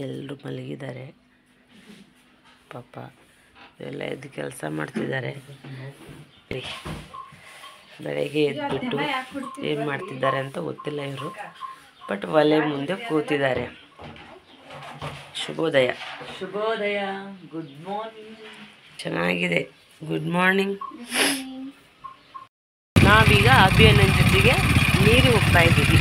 ಎಲ್ಲರೂ ಮಲಗಿದ್ದಾರೆ ಪಾಪ, ಎಲ್ಲ ಎದ್ದು ಕೆಲಸ ಮಾಡ್ತಿದ್ದಾರೆ. ಬೆಳಗ್ಗೆ ಎದ್ಬಿಟ್ಟು ಏನು ಮಾಡ್ತಿದ್ದಾರೆ ಅಂತ ಗೊತ್ತಿಲ್ಲ ಇವರು, ಬಟ್ ಒಲೆ ಮುಂದೆ ಕೂತಿದ್ದಾರೆ. ಶುಭೋದಯ. ಶುಭೋದಯ, ಗುಡ್ ಮಾರ್ನಿಂಗ್. ಚೆನ್ನಾಗಿದೆ, ಗುಡ್ ಮಾರ್ನಿಂಗ್. ನಾವೀಗ ಅಭಿಯಣ್ಣನ ಜೊತೆಗೆ ನೀರಿಗೆ ಹೋಗ್ತಾ ಇದ್ದೀವಿ.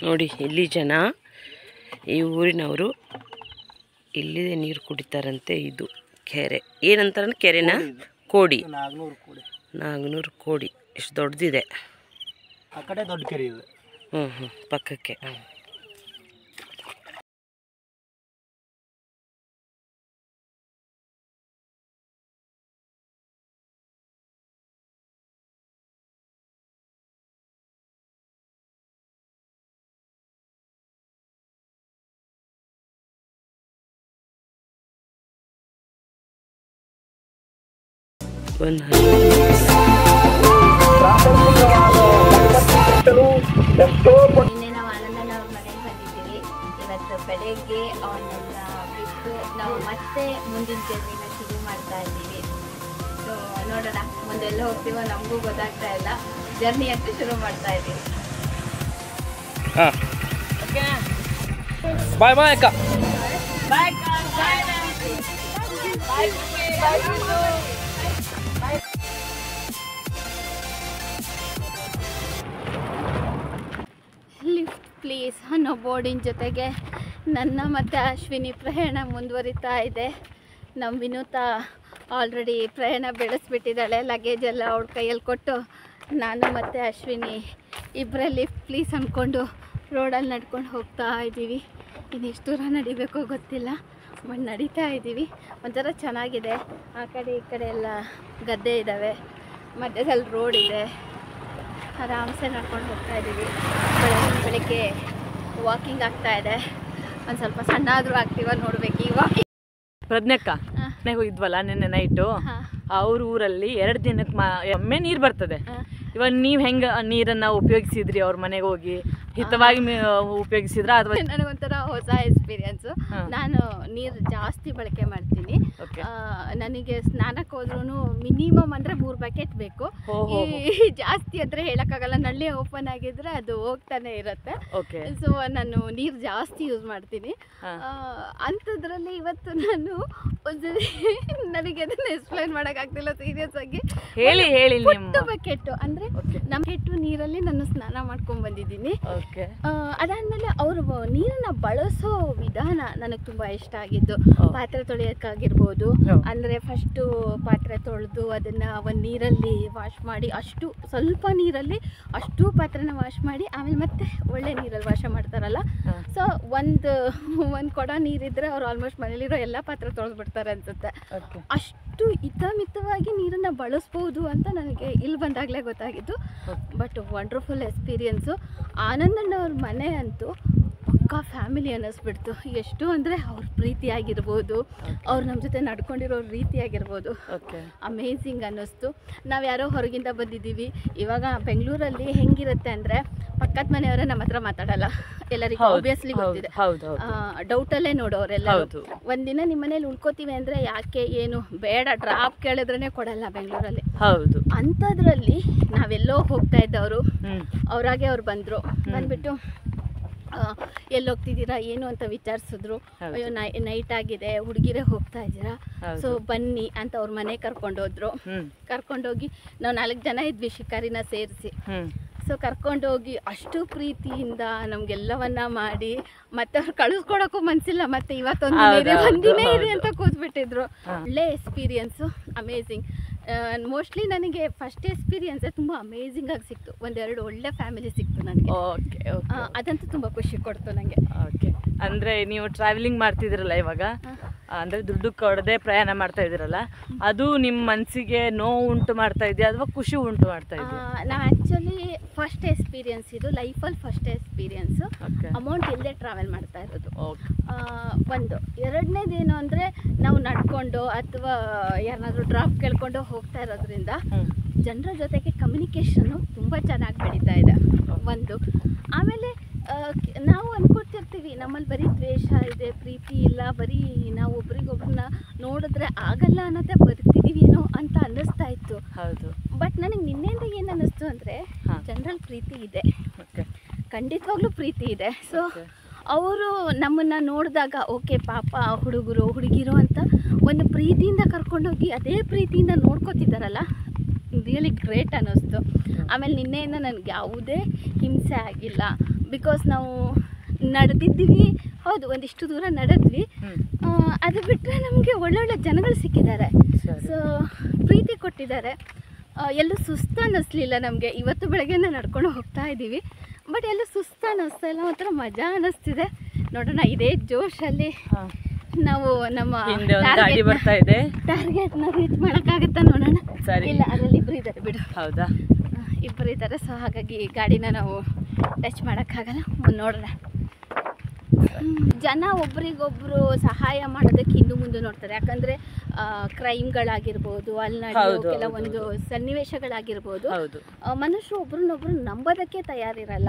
ನೋಡಿ, ಇಲ್ಲಿ ಜನ, ಈ ಊರಿನವರು ಇಲ್ಲಿದೆ ನೀರು ಕುಡಿತಾರಂತೆ. ಇದು ಕೆರೆ ಏನಂತಾರ, ಕೆರೆನ ಕೋಡಿ, ನಾಗನೂರು ಕೋಡಿ. ಎಷ್ಟು ದೊಡ್ಡದಿದೆ. ಆ ಕಡೆ ದೊಡ್ಡ ಕೆರೆ ಇದೆ. ಪಕ್ಕಕ್ಕೆ. ನಿನ್ನೆ ನಾವು ಆನಂದನವ್ರ ಮನೆಗೆ ಬಂದಿದ್ದೀವಿ. ಇವತ್ತು ಬೆಳಗ್ಗೆ ಅವನ್ನೆಲ್ಲ ಬಿಟ್ಟು ನಾವು ಮತ್ತೆ ಮುಂದಿನ ಜರ್ನಿನ ಶುರು ಮಾಡ್ತಾ ಇದ್ದೀವಿ. ಸೊ ನೋಡೋಣ ಮುಂದೆಲ್ಲ ಹೋಗ್ತೀವೋ ನಮಗೂ ಗೊತ್ತಾಗ್ತಾ ಇಲ್ಲ. ಜರ್ನಿ ಅಂತೂ ಶುರು ಮಾಡ್ತಾ ಇದ್ದೀವಿ. ಬಾಯ್ ಬಾಯ್ ಅಕ್ಕ. ಬಾಯ್ ಬಾಯ್. ಲಿಫ್ಟ್ ಪ್ಲೀಸ್ ಅನ್ನೋ ಬೋರ್ಡಿನ ಜೊತೆಗೆ ನನ್ನ ಮತ್ತು ಅಶ್ವಿನಿ ಪ್ರಯಾಣ ಮುಂದುವರಿತಾ ಇದೆ. ನಮ್ಮ ವಿನೂತಾ ಆಲ್ರೆಡಿ ಪ್ರಯಾಣ ಬೆಳೆಸ್ಬಿಟ್ಟಿದ್ದಾಳೆ. ಲಗೇಜ್ ಎಲ್ಲ ಅವಳ ಕೈಯಲ್ಲಿ ಕೊಟ್ಟು ನಾನು ಮತ್ತು ಅಶ್ವಿನಿ ಇಬ್ಬರೇ ಲಿಫ್ಟ್ ಪ್ಲೀಸ್ ಅಂದ್ಕೊಂಡು ರೋಡಲ್ಲಿ ನಡ್ಕೊಂಡು ಹೋಗ್ತಾ ಇದ್ದೀವಿ. ಇನ್ನೆಷ್ಟು ದೂರ ನಡಿಬೇಕೋ ಗೊತ್ತಿಲ್ಲ, ಬಟ್ ನಡೀತಾ ಇದ್ದೀವಿ. ಒಂಥರ ಚೆನ್ನಾಗಿದೆ. ಆ ಕಡೆ ಈ ಕಡೆ ಎಲ್ಲ ಗದ್ದೆ ಇದ್ದಾವೆ, ಮಧ್ಯದಲ್ಲಿ ರೋಡ್ ಇದೆ. ಆರಾಮ್ಸೆ ನಡ್ಕೊಂಡು ಹೋಗ್ತಾ ಇದ್ದೀವಿ. ಬೆಳಗ್ಗೆ ವಾಕಿಂಗ್ ಆಗ್ತಾ ಇದೆ. ಒಂದು ಸ್ವಲ್ಪ ಸಣ್ಣ ಆದರೂ ಆಗ್ತೀವ ನೋಡ್ಬೇಕು ಈ ವಾಕಿಂಗ್. ಪ್ರಜ್ಞಕ್ಕ ಹೋಗಿದ್ವಲ್ಲ ನಿನ್ನೆ ನೈಟು, ಅವ್ರ ಊರಲ್ಲಿ 2 ದಿನಕ್ಕೆ ಒಮ್ಮೆ ನೀರು ಬರ್ತದೆ. ಇವಾಗ ನೀವು ಹೆಂಗೆ ನೀರನ್ನು ಉಪಯೋಗಿಸಿದ್ರಿ? ಅವ್ರ ಮನೆಗೆ ಹೋಗಿ ಹಿತವಾಗಿ ಉಪಯೋಗಿಸಿದ್ರ ಅಥವಾ? ನನಗೊಂಥರ ಹೊಸ ಎಕ್ಸ್ಪೀರಿಯನ್ಸು. ನಾನು ನೀರು ಜಾಸ್ತಿ ಬಳಕೆ ಮಾಡ್ತೀನಿ. ನನಗೆ ಸ್ನಾನಕ್ಕೆ ಹೋದ್ರೂ ಮಿನಿಮಮ್ ಅಂದರೆ 3 ಬಕೆಟ್ ಬೇಕು. ಜಾಸ್ತಿ ಅಂದರೆ ಹೇಳೋಕ್ಕಾಗಲ್ಲ, ನಲ್ಲಿ ಓಪನ್ ಆಗಿದ್ರೆ ಅದು ಹೋಗ್ತಾನೆ ಇರುತ್ತೆ. ಸೊ ನಾನು ನೀರು ಜಾಸ್ತಿ ಯೂಸ್ ಮಾಡ್ತೀನಿ. ಅಂಥದ್ರಲ್ಲಿ ಇವತ್ತು ನಾನು ನನಗೆ ಅದನ್ನು ಎಕ್ಸ್ಪ್ಲೈನ್ ಮಾಡೋಕ್ಕಾಗ್ತಿಲ್ಲ ಸೀರಿಯಸ್ ಆಗಿ. ಹೇಳಿ ಪುಟ್ಟ ಬಕೆಟ್ ಅಂದರೆ ನಮ್ಮ ಕೆಟ್ಟು ನೀರಲ್ಲಿ ನಾನು ಸ್ನಾನ ಮಾಡ್ಕೊಂಡು ಬಂದಿದ್ದೀನಿ. ಅದಾದ್ಮೇಲೆ ಅವರು ನೀರನ್ನ ಬಳಸೋ ವಿಧಾನ ನನಗೆ ತುಂಬಾ ಇಷ್ಟ ಆಗಿದ್ದು. ಪಾತ್ರೆ ತೊಳೆಯೋಕ್ಕಾಗಿರ್ಬೋದು, ಅಂದ್ರೆ ಫಸ್ಟು ಪಾತ್ರೆ ತೊಳೆದು ಅದನ್ನ ಒಂದು ನೀರಲ್ಲಿ ವಾಶ್ ಮಾಡಿ, ಅಷ್ಟು ಸ್ವಲ್ಪ ನೀರಲ್ಲಿ ಅಷ್ಟು ಪಾತ್ರೆನ ವಾಶ್ ಮಾಡಿ ಆಮೇಲೆ ಮತ್ತೆ ಒಳ್ಳೆ ನೀರಲ್ಲಿ ವಾಶ್ ಮಾಡ್ತಾರಲ್ಲ. ಸೊ ಒಂದು ಕೊಡ ನೀರಿದ್ರೆ ಅವ್ರು ಆಲ್ಮೋಸ್ಟ್ ಮನೇಲಿರೋ ಎಲ್ಲ ಪಾತ್ರೆ ತೊಳೆದ್ಬಿಡ್ತಾರೆ ಅನ್ಸುತ್ತೆ. ಅಷ್ಟು ಹಿತಮಿತವಾಗಿ ನೀರನ್ನ ಬಳಸ್ಬೋದು ಅಂತ ನನಗೆ ಇಲ್ಲಿ ಬಂದಾಗಲೇ ಗೊತ್ತಾಗಿದ್ದು. But wonderful experience. ಆನಂದಣ್ಣವ್ರ ಮನೆ ಅಂತೂ ಪಕ್ಕಾ ಫ್ಯಾಮಿಲಿ ಅನ್ನಿಸ್ಬಿಡ್ತು. ಎಷ್ಟು ಅಂದರೆ ಅವ್ರ ಪ್ರೀತಿ ಆಗಿರ್ಬೋದು, ಅವ್ರು ನಮ್ಮ ಜೊತೆ ನಡ್ಕೊಂಡಿರೋ ರೀತಿ ಆಗಿರ್ಬೋದು, ಅಮೇಝಿಂಗ್ ಅನ್ನಿಸ್ತು. ನಾವು ಯಾರೋ ಹೊರಗಿಂದ ಬಂದಿದ್ದೀವಿ. ಇವಾಗ ಬೆಂಗಳೂರಲ್ಲಿ ಹೆಂಗಿರುತ್ತೆ ಅಂದರೆ ಪಕ್ಕದ ಮನೆಯವರೇ ನಮ್ಮ ಹತ್ರ ಮಾತಾಡಲ್ಲ, ಎಲ್ಲರಿಗೂ ಆಬ್ವಿಯಸ್ಲಿ ಗೊತ್ತಿದೆ. ಡೌಟಲ್ಲೇ ನೋಡೋರೆಲ್ಲ. ಒಂದಿನ ನಿಮ್ಮ ಮನೇಲಿ ಉಳ್ಕೋತೀವಿ ಅಂದರೆ ಯಾಕೆ ಏನು ಬೇಡ, ಡ್ರಾಪ್ ಕೇಳಿದ್ರೇ ಕೊಡಲ್ಲ ಬೆಂಗಳೂರಲ್ಲಿ. ಹೌದು. ಅಂಥದ್ರಲ್ಲಿ ನಾವೆಲ್ಲೋ ಹೋಗ್ತಾ ಇದ್ದವರು ಅವರಾಗೆ ಅವ್ರು ಬಂದ್ಬಿಟ್ಟು ಎಲ್ಲಿ ಹೋಗ್ತಿದ್ದೀರಾ ಏನು ಅಂತ ವಿಚಾರಿಸಿದ್ರು. ಅಯ್ಯೋ ನೈಟ್ ಆಗಿದೆ, ಹುಡುಗಿರೇ ಹೋಗ್ತಾ ಇದ್ದೀರಾ, ಸೊ ಬನ್ನಿ ಅಂತ ಅವ್ರ ಮನೆ ಕರ್ಕೊಂಡೋದ್ರು. ಕರ್ಕೊಂಡೋಗಿ ನಾವು 4 ಜನ ಇದ್ವಿ ಶಿಕಾರಿನ ಸೇರಿಸಿ. ಸೊ ಕರ್ಕೊಂಡೋಗಿ ಅಷ್ಟು ಪ್ರೀತಿಯಿಂದ ನಮ್ಗೆಲ್ಲವನ್ನ ಮಾಡಿ ಮತ್ತೆ ಅವ್ರು ಕಳಿಸ್ಕೊಡಕ್ಕೂ ಮನ್ಸಿಲ್ಲ. ಮತ್ತೆ ಒಂದಿನೇ ಇರಿ ಅಂತ ಕೂತ್ಬಿಟ್ಟಿದ್ರು. ಒಳ್ಳೆ ಎಕ್ಸ್ಪೀರಿಯನ್ಸು, ಅಮೇಝಿಂಗ್. ಮೋಸ್ಟ್ಲಿ ನನಗೆ ಫಸ್ಟ್ ಎಕ್ಸ್ಪೀರಿಯನ್ಸೇ ತುಂಬ ಅಮೇಝಿಂಗ್ ಆಗಿ ಸಿಕ್ತು. 1-2 ಒಳ್ಳೆ ಫ್ಯಾಮಿಲಿ ಸಿಕ್ತು ನನಗೆ. ಅದಂತೂ ತುಂಬ ಖುಷಿ ಕೊಡ್ತು ನನಗೆ. ಅಂದರೆ ನೀವು ಟ್ರಾವೆಲಿಂಗ್ ಮಾಡ್ತಿದ್ದೀರಲ್ಲ ಇವಾಗ, ಅಂದರೆ ದುಡ್ಡು ಕೊಡದೆ ಪ್ರಯಾಣ ಮಾಡ್ತಾ ಇದ್ದೀರಲ್ಲ, ಅದು ನಿಮ್ಮ ಮನಸ್ಸಿಗೆ ನೋವು ಉಂಟು ಮಾಡ್ತಾ ಇದೆಯಾ ಅಥವಾ ಖುಷಿ ಉಂಟು ಮಾಡ್ತಾ ಇದೆಯಾ? ನಾವು ಆ್ಯಕ್ಚುಲಿ ಫಸ್ಟ್ ಎಕ್ಸ್ಪೀರಿಯನ್ಸ್ ಇದು, ಲೈಫಲ್ಲಿ ಫಸ್ಟ್ ಎಕ್ಸ್ಪೀರಿಯನ್ಸು. ಅಮೌಂಟ್ ಇಲ್ಲದೆ ಟ್ರಾವೆಲ್ ಮಾಡ್ತಾ ಇರೋದು ಒಂದು. ಎರಡನೇದೇನು ಅಂದರೆ ನಾವು ನಡ್ಕೊಂಡು ಅಥವಾ ಯಾರನ್ನಾದ್ರೂ ಡ್ರಾಪ್ ಕೇಳ್ಕೊಂಡು ಹೋಗ್ತಾ ಇರೋದ್ರಿಂದ ಜನರ ಜೊತೆಗೆ ಕಮ್ಯುನಿಕೇಷನ್ನು ತುಂಬ ಚೆನ್ನಾಗಿ ಬೆಳೀತಾ ಇದೆ ಒಂದು. ಆಮೇಲೆ ನಾವು ಅಂದ್ಕೊಡ್ತಿರ್ತೀವಿ ನಮ್ಮಲ್ಲಿ ಬರೀ ದ್ವೇಷ ಇದೆ, ಪ್ರೀತಿ ಇಲ್ಲ, ಬರೀ ನಾವು ಒಬ್ರಿಗೊಬ್ರನ್ನ ನೋಡಿದ್ರೆ ಆಗಲ್ಲ ಅನ್ನೋದೇ ಬರ್ತಿದ್ದೀವೇನೋ ಅಂತ ಅನ್ನಿಸ್ತಾ ಇತ್ತು. ಹೌದು. ಬಟ್ ನನಗೆ ನಿನ್ನೆಯಿಂದ ಏನು ಅನ್ನಿಸ್ತು ಅಂದರೆ ಜನರಲ್ಲಿ ಪ್ರೀತಿ ಇದೆ, ಖಂಡಿತವಾಗ್ಲೂ ಪ್ರೀತಿ ಇದೆ. ಸೊ ಅವರು ನಮ್ಮನ್ನು ನೋಡಿದಾಗ ಓಕೆ ಪಾಪ ಹುಡುಗರು ಹುಡುಗಿರು ಅಂತ ಒಂದು ಪ್ರೀತಿಯಿಂದ ಕರ್ಕೊಂಡೋಗಿ ಅದೇ ಪ್ರೀತಿಯಿಂದ ನೋಡ್ಕೋತಿದ್ದಾರಲ್ಲ, ರಿಯಲಿ ಗ್ರೇಟ್ ಅನ್ನಿಸ್ತು. ಆಮೇಲೆ ನಿನ್ನೆಯಿಂದ ನನಗೆ ಯಾವುದೇ ಹಿಂಸೆ ಆಗಿಲ್ಲ. ಬಿಕಾಸ್ ನಾವು ನಡೆದಿದ್ದೀವಿ, ಹೌದು ಒಂದಿಷ್ಟು ದೂರ ನಡೆದ್ವಿ, ಅದು ಬಿಟ್ಟರೆ ನಮಗೆ ಒಳ್ಳೊಳ್ಳೆ ಜನಗಳು ಸಿಕ್ಕಿದ್ದಾರೆ. ಸೊ ಪ್ರೀತಿ ಕೊಟ್ಟಿದ್ದಾರೆ. ಎಲ್ಲೂ ಸುಸ್ತು ಅನ್ನಿಸ್ಲಿಲ್ಲ ನಮಗೆ. ಇವತ್ತು ಬೆಳಗ್ಗೆನೇ ನಡ್ಕೊಂಡು ಹೋಗ್ತಾ ಇದ್ದೀವಿ, ಬಟ್ ಎಲ್ಲೂ ಸುಸ್ತು ಅನ್ನಿಸ್ತಾ ಇಲ್ಲ, ಒಂಥರ ಮಜಾ ಅನ್ನಿಸ್ತಿದೆ. ನೋಡೋಣ ಇದೇ ಜೋಶಲ್ಲಿ ನಾವು ನಮ್ಮ ಟಾರ್ಗೆಟ್ನ ರೀಚ್ ಮಾಡೋಕ್ಕಾಗುತ್ತಾ ನೋಡೋಣ. ಇಲ್ಲ ಅದರಲ್ಲಿ ಇಬ್ಬರು ಇದ್ದಾರೆ ಬಿಡು. ಹೌದಾ? ಇಬ್ಬರು ಇದ್ದಾರೆ. ಸೊ ಹಾಗಾಗಿ ಗಾಡಿನ ನಾವು ಟಚ್ ಮಾಡೋಕ್ಕಾಗಲ್ಲ, ನೋಡೋಣ. ಜನ ಒಬ್ರಿಗೊಬ್ರು ಸಹಾಯ ಮಾಡೋದಕ್ಕೆ ಹಿಂದೆ ಮುಂದೆ ನೋಡ್ತಾರೆ. ಯಾಕಂದರೆ ಕ್ರೈಮ್ಗಳಾಗಿರ್ಬೋದು, ಅಲ್ಲಿ ನಡೆಯೋ ಕೆಲವೊಂದು ಸನ್ನಿವೇಶಗಳಾಗಿರ್ಬೋದು, ಮನುಷ್ಯರು ಒಬ್ರನ್ನೊಬ್ರು ನಂಬೋದಕ್ಕೆ ತಯಾರಿರಲ್ಲ.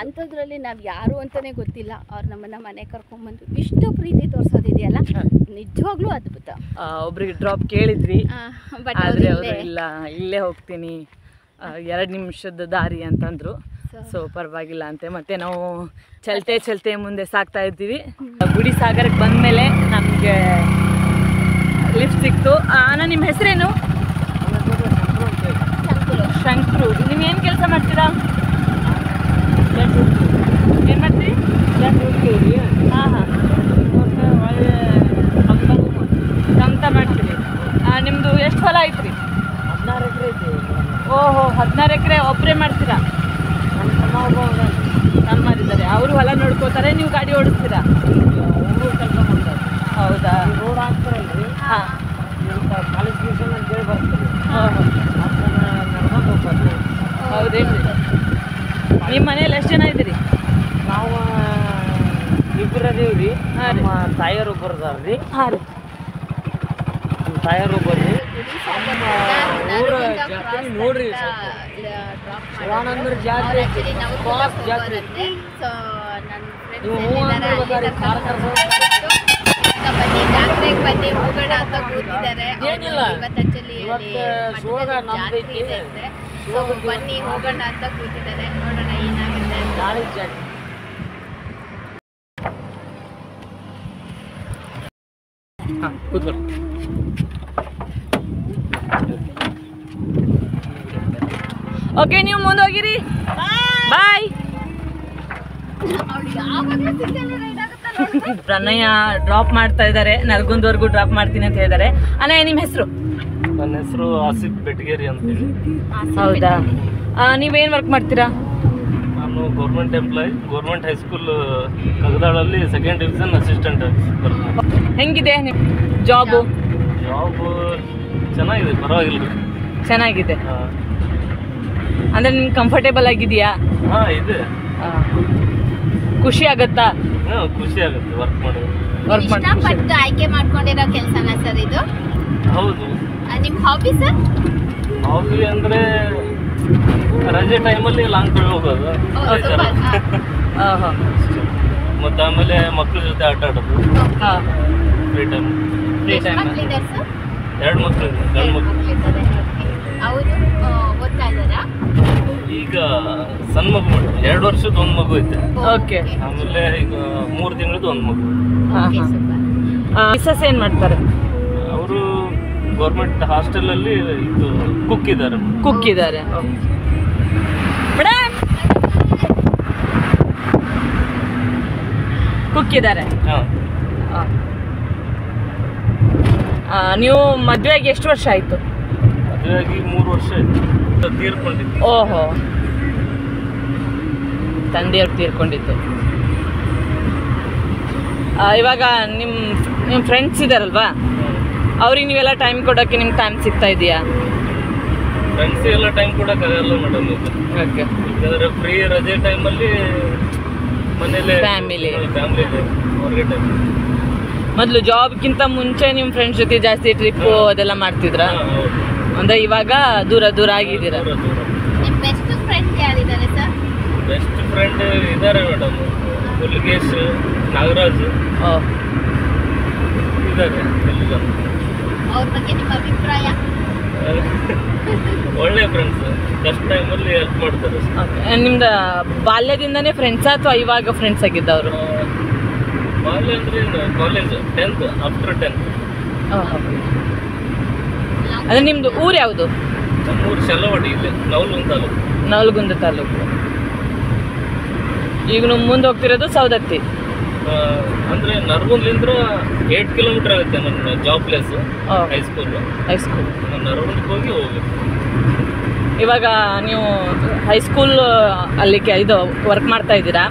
ಅಂಥದ್ರಲ್ಲಿ ನಾವು ಯಾರು ಅಂತಲೇ ಗೊತ್ತಿಲ್ಲ, ಅವ್ರು ನಮ್ಮನ್ನು ಮನೆ ಕರ್ಕೊಂಡ್ಬಂದು ಇಷ್ಟು ಪ್ರೀತಿ ತೋರಿಸೋದಿದೆಯಲ್ಲ, ನಿಜವಾಗ್ಲೂ ಅದ್ಭುತ. ಒಬ್ರಿಗೆ ಡ್ರಾಪ್ ಕೇಳಿದ್ವಿ, ಬಟ್ ಇಲ್ಲ ಇಲ್ಲೇ ಹೋಗ್ತೀನಿ 2 ನಿಮಿಷದ ದಾರಿ ಅಂತಂದ್ರು. ಸೊ ಪರವಾಗಿಲ್ಲ ಅಂತೆ. ಮತ್ತೆ ನಾವು ಚಲ್ತೆ ಮುಂದೆ ಸಾಗ್ತಾ ಇದ್ದೀವಿ. ಗುಡಿ ಸಾಗರಕ್ಕೆ ಬಂದಮೇಲೆ ನಮಗೆ ಲಿಫ್ಟ್ ಸಿಕ್ತು. ಅಣ್ಣ ನಿಮ್ಮ ಹೆಸರೇನು? ಶಂಕರು. ನೀವೇನು ಕೆಲಸ ಮಾಡ್ತೀರಾ? ಏನು ಮಾಡ್ತೀರಿ? ಹಾಂ ಹಾಂ, ಕಮ್ತ ಮಾಡ್ತೀರಿ. ನಿಮ್ಮದು ಎಷ್ಟು ಹೊಲ ಐತ್ರಿ? 16 ಎಕರೆ ಐತಿ. ಓಹೋ, 16 ಎಕರೆ ಒಬ್ಬರೇ ಮಾಡ್ತೀರಾ? ನಮ್ಮದಿದ್ದಾರೆ, ಅವರು ಹೊಲ ನೋಡ್ಕೋತಾರೆ, ನೀವು ಗಾಡಿ ಓಡಿಸ್ತೀರಾ? ಅವರು ಕೆಲಸ ಮಾಡ್ತಾರೆ. ಹೌದಾ? ರೋಡ್ ಹಾಕ್ತಾರಲ್ರಿ, ಹಾಂ, ಕಾಲೇಜ್ ಟ್ಯೂಷನ್ ಅಂತೇಳಿ ಬರ್ತದೆ, ನಡ್ಕೊಂಡು ಹೋಗ್ಬಾರ್ದು. ಹೌದೇನ್ರಿ? ನಿಮ್ಮ ಮನೇಲಿ ಎಷ್ಟು ಜನ ಇದ್ದೀರಿ? ನಾವು ಇಬ್ಬರು ಅದೀವಿ ರೀ. ನಮ್ಮ ತಾಯಿಯರು ಒಬ್ಬರು ಅದಾರ ರೀ. ಹಾಂ ರೀ. ನಮ್ಮ ತಾಯಿಯರು ಒಬ್ಬರು ರೀ. ಊರ ಜಾತ್ರೆ ನೋಡ್ರಿ, ಶಿವಾನಂದರ ಜಾತ್ರೆ ಫಾಸ್ಟ್ ಜಾತ್ರೆ. ನೀವು ಜಾತ್ರೆಗೆ ಬನ್ನಿ ಹೋಗೋಣ ಅಂತ ಕೂತಿದ್ದಾರೆ. ಏನಿಲ್ಲ, ಇವತ್ತು ಶಿವಗ ನಮ್ದೈತಿ, ಬನ್ನಿ ಹೋಗೋಣ ಅಂತ ಕೂತಿದ್ದಾರೆ. ನೋಡೋಣ ಏನಾಗುತ್ತೆ. ನಾಳೆ ಜಾತ್ರೆ. ಹಾಂ ಕೂತ್ಕೊಳ್ಳಿ. ಓಕೆ, ನೀವು ಮುಂದೆ ಹೋಗಿರಿ. ಬಾಯ್. ಪ್ರಣಯ ಡ್ರಾಪ್ ಮಾಡ್ತಾ ಇದ್ದಾರೆ, ನರಗುಂದವರೆಗೂ ಡ್ರಾಪ್ ಮಾಡ್ತೀನಿ ಅಂತ ಹೇಳಿದ್ದಾರೆ. ಅಣ್ಣ ನಿಮ್ಮ ಹೆಸರು? ನನ್ನ ಹೆಸರು ಆಸಿಫ್ ಬೆಟಗೇರಿ ಅಂತೇಳಿ. ಹೌದಾ? ನೀವೇನು ವರ್ಕ್ ಮಾಡ್ತೀರಾ? ನಾನು ಗೌರ್ಮೆಂಟ್ ಎಂಪ್ಲಾಯ್, ಗೌರ್ಮೆಂಟ್ ಹೈಸ್ಕೂಲ್ ಕಗದಾಳಲ್ಲಿ 2nd ಡಿವಿಷನ್ ಅಸಿಸ್ಟೆಂಟ್. ಹೆಂಗಿದೆ ನಿಮ್ಮ ಜಾಬು? ಜಾಬ್ ಚೆನ್ನಾಗಿದೆ, ಪರವಾಗಿಲ್ಲ. ಚೆನ್ನಾಗಿದೆ ಅಂದರೆ ನಿಮ್ಗೆ ಕಂಫರ್ಟೇಬಲ್ ಆಗಿದೆಯಾ? ಹಾಂ ಇದೆ. ಖುಷಿ ಆಗುತ್ತಾ? ಹಾಂ ಖುಷಿ ಆಗುತ್ತೆ ವರ್ಕ್ ಮಾಡೋದು. ಇಷ್ಟಪಟ್ಟು ಆಯ್ಕೆ ಮಾಡ್ಕೊಂಡಿರೋ ಕೆಲಸನ ಸರ್ ಇದು? ಹೌದು. ನಿಮ್ಮ ಹಾಬಿ ಸರ್? ಹಾಬಿ ಅಂದರೆ ರಜೆ ಟೈಮಲ್ಲಿ ಲಾಂಗ್ ಡ್ರೈವ್ ಹೋಗೋದು, ಮತ್ತು ಆಮೇಲೆ ಮಕ್ಕಳ ಜೊತೆ ಆಟ ಆಡೋದು ಫ್ರೀ ಟೈಮ್. 2 ಮಕ್ಕಳು ಇದೆ, ಗಂಡು ಮಕ್ಕಳು. ಅವರು ಓದ್ತಾ ಇದ್ದಾರಾ? ಈಗ ಸಣ್ಣ ಮಗು, 2 ವರ್ಷದ ಒಂದು ಮಗು ಐತೆ. ಓಕೆ. ಆಮೇಲೆ ಈಗ 3 ತಿಂಗಳದ್ದು ಒಂದು ಮಗು. ಮಿಸಸ್ ಏನು ಮಾಡ್ತಾರೆ? ಅವರು ಗೌರ್ಮೆಂಟ್ ಹಾಸ್ಟೆಲಲ್ಲಿ ಇದು ಕುಕ್ ಇದ್ದಾರೆ. ಮೇಡಮ್ ಕುಕ್ ಇದ್ದಾರೆ. ನೀವು ಮದುವೆಗೆ ಎಷ್ಟು ವರ್ಷ ಆಯಿತು? ಮದುವೆಯಾಗಿ 3 ವರ್ಷ ಆಯಿತು. ತೀರ್ಕೊಂಡಿದ್ದು. ಓಹೋ, ತಂದೆಯವ್ರು ತೀರ್ಕೊಂಡಿದ್ದು. ಇವಾಗ ನಿಮ್ಮ ಫ್ರೆಂಡ್ಸ್ ಇದಾರಲ್ವಾ, ಅವ್ರಿಗೆ ನೀವೆಲ್ಲ ಟೈಮ್ ಕೊಡೋಕ್ಕೆ ನಿಮ್ಗೆ ಟೈಮ್ ಸಿಗ್ತಾ ಇದೆಯಾ? ಫ್ರೆಂಡ್ಸ್ ಎಲ್ಲ ಟೈಮ್ ಕೊಡೋಕ್ಕಾಗಲ್ಲ ಮೇಡಮ್. ಓಕೆ. ಯಾಕಂದರೆ ಫ್ರೀ ರಜೆ ಟೈಮಲ್ಲಿ ಮನೇಲೆ ಫ್ಯಾಮಿಲಿ ಹೊರಗೆ ಟೈಮ್. ಮೊದಲು ಜಾಬ್ಗಿಂತ ಮುಂಚೆ ನಿಮ್ಮ ಫ್ರೆಂಡ್ಸ್ ಜೊತೆ ಜಾಸ್ತಿ ಟ್ರಿಪ್ಪು ಅದೆಲ್ಲ ಮಾಡ್ತಿದ್ರಾ? ಅಂದರೆ ಇವಾಗ ದೂರ ದೂರ ಆಗಿದ್ದೀರಾ? ನಿಮ್ಮ ಬೆಸ್ಟ್ ಫ್ರೆಂಡ್ ಯಾರಿದ್ದಾರೆ ಸರ್? ಬೆಸ್ಟ್ ಫ್ರೆಂಡ್ ಇದ್ದಾರೆ ಮೇಡಮ್, ಮುರುಗೇಶ್, ನಾಗರಾಜ್ ಇದ್ದಾರೆ. ಅವ್ರ ಬಗ್ಗೆ ನಿಮ್ಮ ಅಭಿಪ್ರಾಯ? ಒಳ್ಳೆ ಫ್ರೆಂಡ್ಸ್, ಕಷ್ಟ ಟೈಮಲ್ಲಿ ಹೆಲ್ಪ್ ಮಾಡ್ತಾರೆ. ನಿಮ್ದು ಬಾಲ್ಯದಿಂದನೇ ಫ್ರೆಂಡ್ಸಾ ಅಥವಾ ಇವಾಗ ಫ್ರೆಂಡ್ಸ್ ಆಗಿದ್ದವರು? ಬಾಲ್ಯ ಅಂದರೆ ಕಾಲೇಜ್ 10th, ಆಫ್ಟರ್ 10th. ಅಂದರೆ ನಿಮ್ಮದು ಊರು ಯಾವುದು? ನಮ್ಮೂರು ಶಲವಾಡಿ, ಇಲ್ಲಿ ನವಲಗುಂದ ತಾಲೂಕು. ನವಲಗುಂದ ತಾಲೂಕು. ಈಗ ನೀವು ಮುಂದೆ ಹೋಗ್ತಿರೋದು ಸೌದತ್ತಿ? ಅಂದರೆ ನರಗುಂದ್ಲಿಂದ 8 ಕಿಲೋಮೀಟರ್ ಆಗುತ್ತೆ ನನ್ನ ಜಾಬ್ ಪ್ಲೇಸ್, ಹೈಸ್ಕೂಲ್. ನಾನು ನರಗುಂದಕ್ಕೆ ಹೋಗ್ಬೇಕು. ಇವಾಗ ನೀವು ಹೈಸ್ಕೂಲ್ ಅಲ್ಲಿ ಇದು ವರ್ಕ್ ಮಾಡ್ತಾ ಇದ್ದೀರಾ.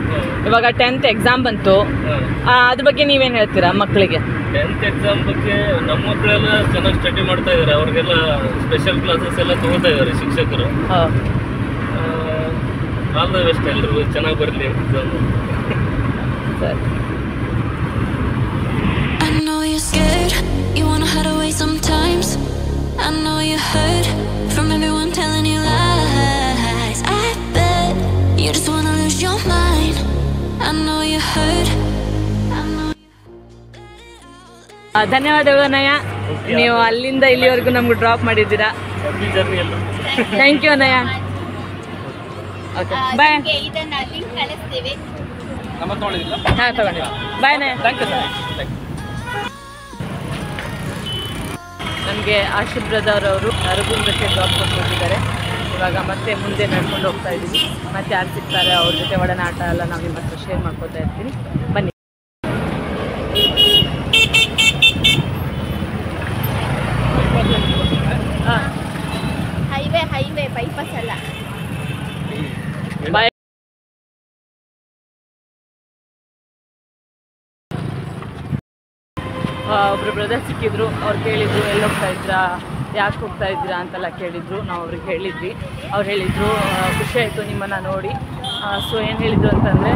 ಇವಾಗ 10th ಎಕ್ಸಾಮ್ ಬಂತು, ಅದ್ರ ಬಗ್ಗೆ ನೀವೇನು ಹೇಳ್ತೀರಾ ಮಕ್ಕಳಿಗೆ? 10th ಎಕ್ಸಾಮ್ ಬಗ್ಗೆ ನಮ್ಮ ಮಕ್ಕಳೆಲ್ಲ ಚೆನ್ನಾಗಿ ಸ್ಟಡಿ ಮಾಡ್ತಾ ಇದ್ದಾರೆ. ಅವ್ರಿಗೆಲ್ಲ ಸ್ಪೆಷಲ್ ಕ್ಲಾಸಸ್ ಎಲ್ಲ ತಗೋತಾ ಇದ್ದಾರೆ ಶಿಕ್ಷಕರು. ಆಲ್ ದ ಬೆಸ್ಟ್, ಎಲ್ರಿಗೂ ಚೆನ್ನಾಗಿ ಬರಲಿ ಎಕ್ಸಾಮ್. ಸರಿ. I know you're scared, you wanna hide away sometimes. I know you hurt from everyone telling you lies. I bet you just wanna lose your mind. I know you hurt. ಧನ್ಯವಾದಗಳು ಅನಯ್ಯ, ನೀವು ಅಲ್ಲಿಂದ ಇಲ್ಲಿವರೆಗೂ ನಮ್ಗೆ drop ಮಾಡಿದ್ದೀರಾ. Thank you Anayya. Okay bye. ಇದನ್ನ link ಕಳಿಸ್ತೀವಿ. ಹಾಂ ತಗೊಂಡಿಲ್ಲ. Bye Anayya. Thank you sir. ನಮಗೆ ಆಶಿಫ್ ಬ್ರದರ್ ಅವರು ನರಗುಂದಕ್ಕೆ ಡ್ರಾಪ್ ಕೊಟ್ಟು ಹೋಗಿದ್ದಾರೆ. ಇವಾಗ ಮತ್ತೆ ಮುಂದೆ ನಡ್ಕೊಂಡು ಹೋಗ್ತಾ ಇದ್ದೀವಿ. ಮತ್ತೆ ಯಾರು ಸಿಗ್ತಾರೆ ಅವ್ರ ಜೊತೆ ಒಡನಾಟ ಎಲ್ಲ ನಾವು ನಿಮ್ಮ ಹತ್ರ ಶೇರ್ ಮಾಡ್ಕೊತಾ ಇರ್ತೀನಿ. ಬನ್ನಿ. ಹೈವೇ ಬೈಪಾಸ್ ಅಲ್ಲ. ಬಾಯ್. ಒಬ್ಬರು ಬ್ರದರ್ ಸಿಕ್ಕಿದ್ರು. ಅವ್ರು ಕೇಳಿದ್ರು ಎಲ್ಲಿ ಹೋಗ್ತಾ ಇದ್ರಾ, ಯಾಕೆ ಹೋಗ್ತಾ ಇದ್ದೀರಾ ಅಂತೆಲ್ಲ ಕೇಳಿದರು. ನಾವು ಅವ್ರಿಗೆ ಹೇಳಿದ್ವಿ. ಅವ್ರು ಹೇಳಿದರು ಖುಷಿ ಆಯಿತು ನಿಮ್ಮನ್ನು ನೋಡಿ. ಸೊ ಏನು ಹೇಳಿದರು ಅಂತಂದರೆ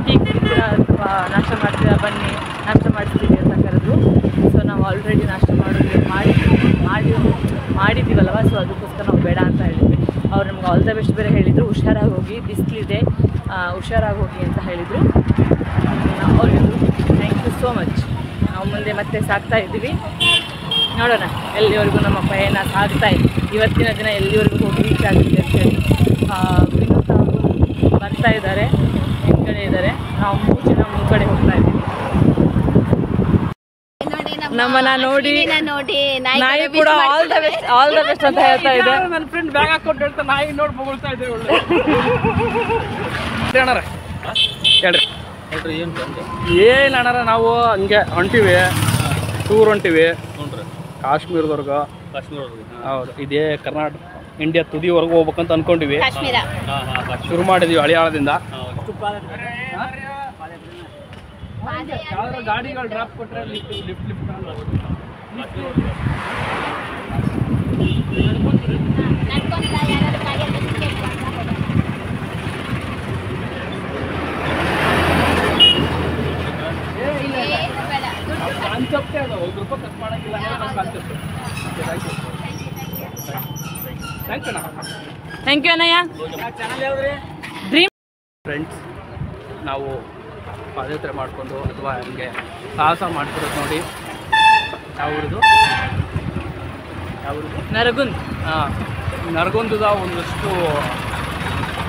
ಟೀ ಕುಡಿತೀರಾ ಅಥವಾ ನಾಷ್ಟ ಮಾಡ್ತೀರಾ, ಬನ್ನಿ ನಾಷ್ಟ ಮಾಡಿಸ್ತೀವಿ ಅಂತ ಕರೆದ್ರು. ಸೊ ನಾವು ಆಲ್ರೆಡಿ ನಾಷ್ಟ ಮಾಡಿದ್ದೀವಲ್ವ, ಸೊ ಅದಕ್ಕೋಸ್ಕರ ನಾವು ಬೇಡ ಅಂತ ಹೇಳಿದ್ವಿ. ಅವ್ರು ನಮ್ಗೆ ಆಲ್ ದ ಬೆಸ್ಟ್ ಬೇರೆ ಹೇಳಿದರು. ಹುಷಾರಾಗಿ ಹೋಗಿ, ಬಿಸಿಲಿದೆ, ಹುಷಾರಾಗಿ ಹೋಗಿ ಅಂತ ಹೇಳಿದರು. ಅವ್ರಿಗೂ ಥ್ಯಾಂಕ್ ಯು ಸೋ ಮಚ್. ನಾವು ಮುಂದೆ ಮತ್ತೆ ಸಾಗ್ತಾ ಇದ್ದೀವಿ. ನೋಡೋಣ ಎಲ್ಲಿವರೆಗೂ ನಮ್ಮ ಪಯಣ ಸಾಗ್ತಾ ಇದೆ. ಇವತ್ತಿನ ದಿನ ಎಲ್ಲಿವರೆಗೂ ಹೋಗಿ ರೀಚ್ ಆಗುತ್ತೆ ಅಂತೇಳಿ. ವಿನೋದ್ ಅವರು ಬರ್ತಾ ಇದ್ದಾರೆ, ಹಿಂದ್ಗಡೆ ಇದ್ದಾರೆ. ನಾವು 3 ಜನ ಮುಂದ್ಗಡೆ ಹೋಗ್ತಾ ಇದ್ದೀವಿ. ನಮ್ಮನ್ನ ನೋಡಿ ನಾಯಿ ಕೂಡ ಆಲ್ ದ ಬೆಸ್ಟ್ ಅಂತ ಹೇಳ್ತಾ ಇದೆ. ನನ್ನ ಫ್ರೆಂಡ್ ಬ್ಯಾಗ್ ಹಾಕೊಂಡು ಹೇಳ್ತಾ ನಾಯಿ ನೋಡಿ ಬೊಗಳ್ತಾ ಇದ್ದೇವೆ. ಒಳ್ಳೆ ಹೇಳ್ರಿ ಏನು ಅಣ್ಣಾರ, ನಾವು ಹಂಗೆ ಹೊಂಟಿವಿ, ಟೂರ್ ಹೊಂಟಿವಿ ಕಾಶ್ಮೀರದವರೆಗೂ. ಹೌದು, ಇದೇ ಕರ್ನಾಟಕ ಇಂಡಿಯಾ ತುದಿವರೆಗೂ ಹೋಗ್ಬೇಕಂತ ಅನ್ಕೊಂಡಿವಿ. ಶುರು ಮಾಡಿದ್ವಿ ಹಳಿಯಾಳದಿಂದ. ಗಾಡಿಗಳು ಡ್ರಾಪ್ ಕೊಟ್ಟರೆ ಲಿಫ್ಟ್ ಕಾನ್ಸೆಪ್ಟೇ ಅದು. 1 ರೂಪಾಯಿ ಕಟ್ ಮಾಡೋಂಗಿಲ್ಲ ನಮ್ಮ concept. Thank you Anayya. Dream friends, ನಾವು ಪಾದಯಾತ್ರೆ ಮಾಡಿಕೊಂಡು ಅಥವಾ ಹಂಗೆ ಸಾಹಸ ಮಾಡ್ತಿರೋದು ನೋಡಿ. ಯಾವ್ದು ನರಗುಂದ್. ನರಗುಂದದ ಒಂದಷ್ಟು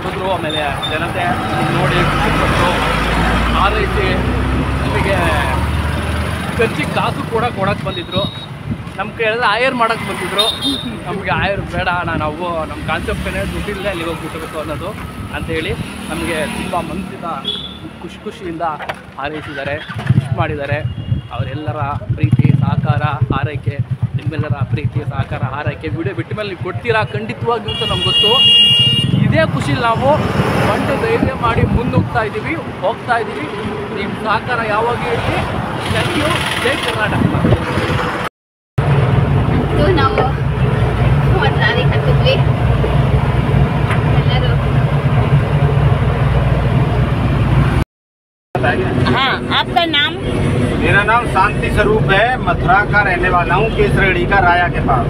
ಹುಡುಗರು ಆಮೇಲೆ ಜನತೆ ನೋಡಿ ಖುಷಿಪಟ್ಟರು. ಆ ರೀತಿ ನಮಗೆ ಖರ್ಚಿಗೆ ಕಾಸು ಕೂಡ ಕೊಡೋಕ್ಕೆ ಬಂದಿದ್ದರು. ನಮ್ಮ ಕೇಳಿದ್ರೆ ಆಯರ್ ಮಾಡೋಕ್ಕೆ ಬಂದಿದ್ದರು. ನಮಗೆ ಆಯರ್ ಬೇಡ, ನಾವು ನಮ್ಮ ಕಾನ್ಸೆಪ್ಟೇ ದುಡ್ಡಿಲ್ಲದೆ ಅಲ್ಲಿಗೆ ಹೋಗ್ಬಿಟ್ಟಿರ್ಬೇಕು ಅನ್ನೋದು ಅಂಥೇಳಿ ನಮಗೆ ತುಂಬ ಮನಸ್ಸಿಂದ ಖುಷಿಯಿಂದ ಹಾರೈಸಿದ್ದಾರೆ, ವಿಶ್ ಮಾಡಿದ್ದಾರೆ. ಅವರೆಲ್ಲರ ಪ್ರೀತಿ ಸಹಕಾರ ಹಾರೈಕೆ, ನಿಮ್ಮೆಲ್ಲರ ಪ್ರೀತಿ ಸಹಕಾರ ಹಾರೈಕೆ ವಿಡಿಯೋ ಬಿಟ್ಟ ಮೇಲೆ ನೀವು ಕೊಡ್ತೀರಾ ಖಂಡಿತವಾಗಿಯೂ ಅಂತ ನಮ್ಗೆ ಗೊತ್ತು. ಇದೇ ಖುಷಿಲಿ ನಾವು ಬಂದು ಧೈರ್ಯ ಮಾಡಿ ಮುನ್ನೋಗ್ತಾ ಇದ್ದೀವಿ. ನಿಮ್ಮ ಸಹಕಾರ ಯಾವಾಗ ಇರಲಿ. Thank you. ಜೈ ಕರ್ನಾಟಕ. ಅಂತೂ ನಾವು ಒಂದು ಲಾರಿ ಹತ್ತಿದ್ವಿ ಎಲ್ಲರೂ. हाँ, आपका नाम? मेरा नाम शांति स्वरूप है, मथुरा का रहने वाला हूँ, केसरड़ी का राया के पास।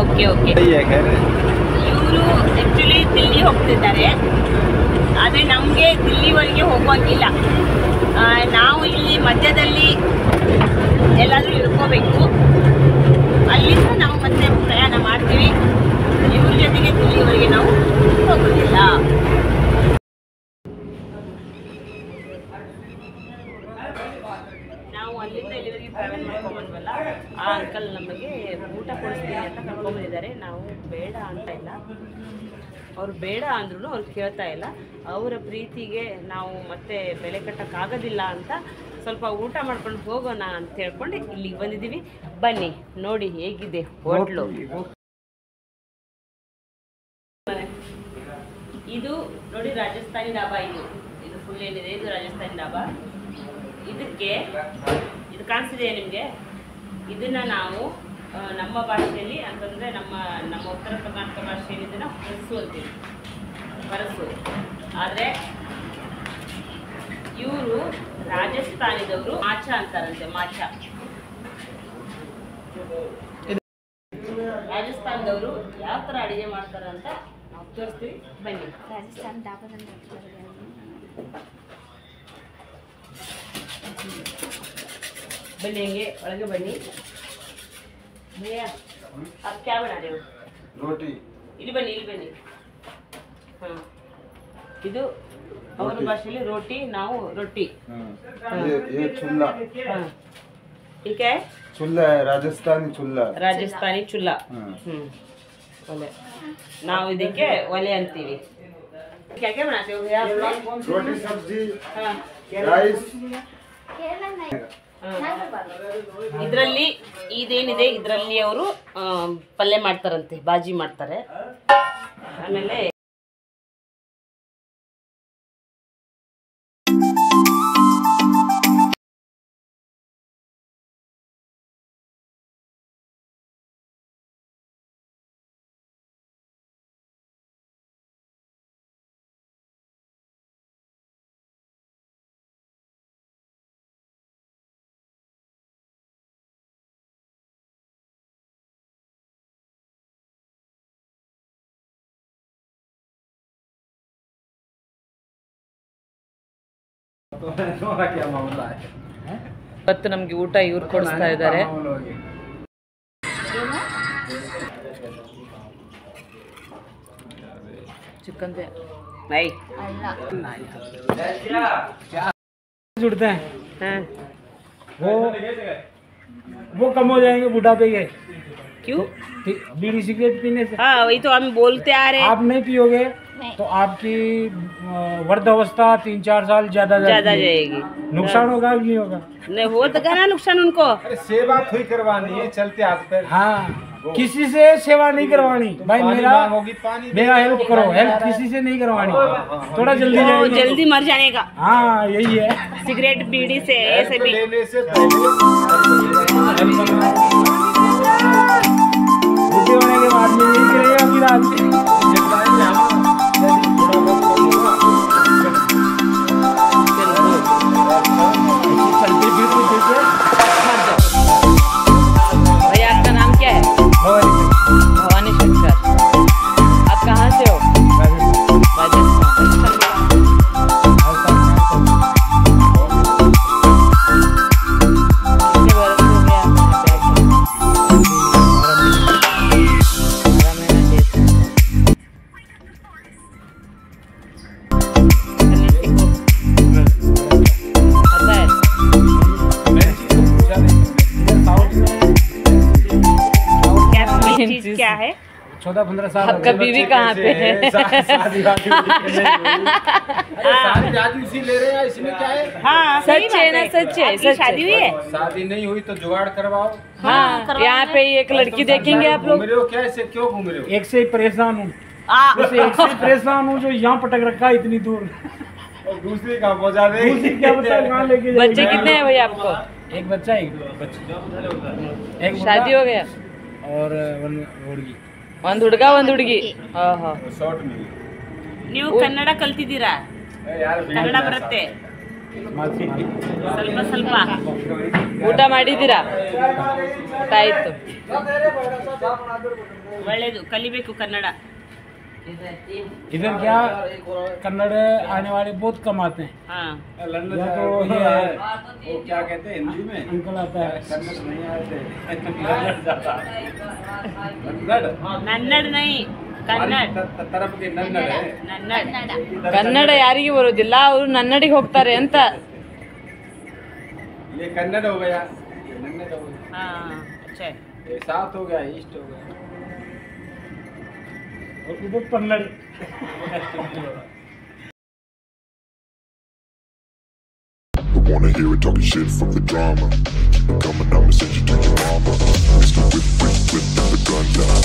Okay okay. ಇವರು ಆ್ಯಕ್ಚುಲಿ ದಿಲ್ಲಿ ಹೋಗ್ತಿದ್ದಾರೆ, ಆದರೆ ನಮಗೆ ದಿಲ್ಲಿವರೆಗೆ ಹೋಗೋಂಗಿಲ್ಲ. ನಾವು ಇಲ್ಲಿ ಮಧ್ಯದಲ್ಲಿ ಎಲ್ಲಾದರೂ ಇಳ್ಕೋಬೇಕು, ಅಲ್ಲಿಂದ ನಾವು ಮತ್ತೆ ಪ್ರಯಾಣ ಮಾಡ್ತೀವಿ. ಇವ್ರ ಜೊತೆಗೆ ದಿಲ್ಲಿವರೆಗೆ ನಾವು ಹೋಗೋದಿಲ್ಲ. ನಾವು ಅಲ್ಲಿಂದ ಇಲ್ಲಿವರೆಗೆ ಟ್ರಾವೆಲ್ ಮಾಡ್ಕೊಂಡ್ಬಂದ್ವಲ್ಲ, ಆ ಅಂಕಲ್ ನಮಗೆ ಊಟ ಕೊಡಿಸ್ತೀನಿ ಅಂತ ಕರ್ಕೊಂಡ್ಬಂದಿದ್ದಾರೆ. ನಾವು ಬೇಡ ಅಂತ ಇಲ್ಲ, ಅವ್ರು ಬೇಡ ಅಂದ್ರೂ ಅವ್ರು ಕೇಳ್ತಾ ಇಲ್ಲ. ಅವರ ಪ್ರೀತಿಗೆ ನಾವು ಮತ್ತೆ ಬೆಲೆ ಕಟ್ಟೋಕ್ಕಾಗೋದಿಲ್ಲ ಅಂತ ಸ್ವಲ್ಪ ಊಟ ಮಾಡ್ಕೊಂಡು ಹೋಗೋಣ ಅಂತ ಹೇಳ್ಕೊಂಡು ಇಲ್ಲಿಗೆ ಬಂದಿದ್ದೀವಿ. ಬನ್ನಿ ನೋಡಿ ಹೇಗಿದೆ ಹೋಟ್ಲು. ಇದು ನೋಡಿ ರಾಜಸ್ಥಾನಿ ಡಾಬಾ. ಇದು ಫುಲ್ ಏನಿದೆ ಇದು ರಾಜಸ್ಥಾನಿ ಡಾಬಾ. ಇದಕ್ಕೆ ಇದು ಕಾಣಿಸಿದೆ ನಿಮಗೆ. ಇದನ್ನು ನಾವು ನಮ್ಮ ಭಾಷೆಯಲ್ಲಿ ಅಂತಂದರೆ ನಮ್ಮ ಉತ್ತರ ಕರ್ನಾಟಕ ಭಾಷೆಯಲ್ಲಿ ಇದನ್ನು ಪರಸು ಅಂತೀವಿ, ಪರಸು. ಆದರೆ ಇವರು ರಾಜಸ್ಥಾನದವರು ಮಾಚ ಅಂತಾರಂತೆ, ಮಾಚ. ರಾಜಸ್ಥಾನದವರು ಯಾವ ಥರ ಅಡುಗೆ ಮಾಡ್ತಾರೆ ಅಂತ ನಾವು ತೋರಿಸ್ತೀವಿ, ಬನ್ನಿ. ರಾಜಸ್ಥಾನ ಡಾಬಾದಲ್ಲಿ ಹೋಗ್ತಾರೆ. बनी हेंगे ಒಳಗೆ ಬನ್ನಿ. भैया आप क्या बना रहे हो? रोटी. ಇಲ್ಲಿ ಬನ್ನಿ, ಇಲ್ಲಿ ಬನ್ನಿ. ಹಾಂ, ಇದು ಅವರ ಭಾಷೆಯಲ್ಲಿ ರೋಟಿ, ನಾವು ರೊಟ್ಟಿ. ये चुल्ला. ಹಾಂ, ठीक है. चुल्ला है, राजस्थानी चुल्ला. ರಾಜಸ್ಥಾನಿ ಚುಲ್ಲಾ. ಒಲೆ. ನಾವು ಇದಕ್ಕೆ ಒಲೆ ಅಂತೀವಿ. क्या क्या बनाते हो भैया आप लोग? रोटी सब्जी हाँ. राइस. ಇದರಲ್ಲಿ ಇದೇನಿದೆ ಇದರಲ್ಲಿ ಅವರು ಪಲ್ಯ ಮಾಡ್ತಾರಂತೆ, ಬಾಜಿ ಮಾಡ್ತಾರೆ. ಆಮೇಲೆ क्या मामला है? ಇವತ್ತು ನಮಗೆ ಊಟ ಇವ್ರು ಕೊಡಿಸ್ತಾ ಇದ್ದಾರೆ. ಚಿಕನ್ भाई जुड़ते हैं हाँ. वो कम हो जाएंगे बुढ़ापे के। क्यों? बीड़ी सिगरेट पीने से हाँ, वही तो हम बोलते आ रहे हैं. आप नहीं पियोगे तो आपकी वृद्धावस्था 3-4 साल ज्यादा जाएगी. नुकसान होगा कि नहीं होगा? नहीं हो तो ना नुकसान उनको. अरे सेवा थोड़ी करवानी है, चलते हाथ पे. हाँ, किसी से सेवा नहीं करवानी भाई. मेरा हेल्प करो, हेल्प किसी से नहीं करवानी. थोड़ा जल्दी वो जाएंगे. जल्दी मर जाने का. हाँ यही है. सिगरेट बीड़ी से ऐसे भी लेने से पहले बुढ़े होने के बाद में यही करेगा फिर आदमी. चलते फिरते जैसे भैया आपका नाम क्या है? भवानी शंकर. आप कहाँ से हो? राजस्थान. कितने वर्ष हो गया चीज क्या है? 14-15 साल. आपका बीवी कहाँ पे है? शादी उसी ले रहे हैं, इसमें क्या है? हाँ, सही सच है बात ना, सच है, आपकी सच शादी है. हुई है? शादी नहीं हुई तो जुगाड़ करवाओ. हाँ, यहाँ पे एक लड़की देखेंगे आप लोग. घूम रहे हो क्या, ऐसे क्यों घूम रहे हो? एक से ही परेशान हूँ. हाँ. एक से ही परेशान हूँ जो यहाँ पटक रखा है इतनी दूर. दूसरी का मजा दे। दूसरी क्या बता कहाँ लेके जाएगी? बच्चे कितने हैं भैया आपको? एक बच्चा एक बच्ची एक शादी हो गया? और हुಡುಗಿ ಒಂದ್ ಹುಡುಗ ಒಂದ್ ಹುಡುಗಿ. शॉर्ट मिली ನೀವು ಕನ್ನಡ ಕಲ್ತಿದ್ದೀರಾ? ಕನ್ನಡ ಬರುತ್ತೆ ಸ್ವಲ್ಪ ಸ್ವಲ್ಪ? ಊಟ ಮಾಡಿದ್ದೀರಾ? ಊಟ ಆಯ್ತು. ಒಳ್ಳೇದು, ಕಲಿಬೇಕು ಕನ್ನಡ. इधर क्या कन्नड़ आने वाले बहुत कम आते हैं। हाँ लंदन या से तो वो ये वो क्या कहते हैं हिंदी में अंकल आता है कन्नड़ नहीं आते ನನ್ನಡ ನೈ ಕನ್ನಡ तरफ के नन्नड़ है ನನ್ನಡ. ಕನ್ನಡ ಯಾರಿಗೆ ಬರೋದಿಲ್ಲ, ಅವರು ನನ್ನಡಿಗೆ ಹೋಗ್ತಾರೆ ಅಂತ. ये कन्नड़ हो गया, ये नन्नड़ हो गया, हाँ अच्छा है. ये साउथ हो गया, ईस्ट हो गया। और उधर Kannada Wanna hear it talking shit from the drama. Keep it coming, I'ma send you to your mama. Mr. Whip, whip, whip, and the gun down.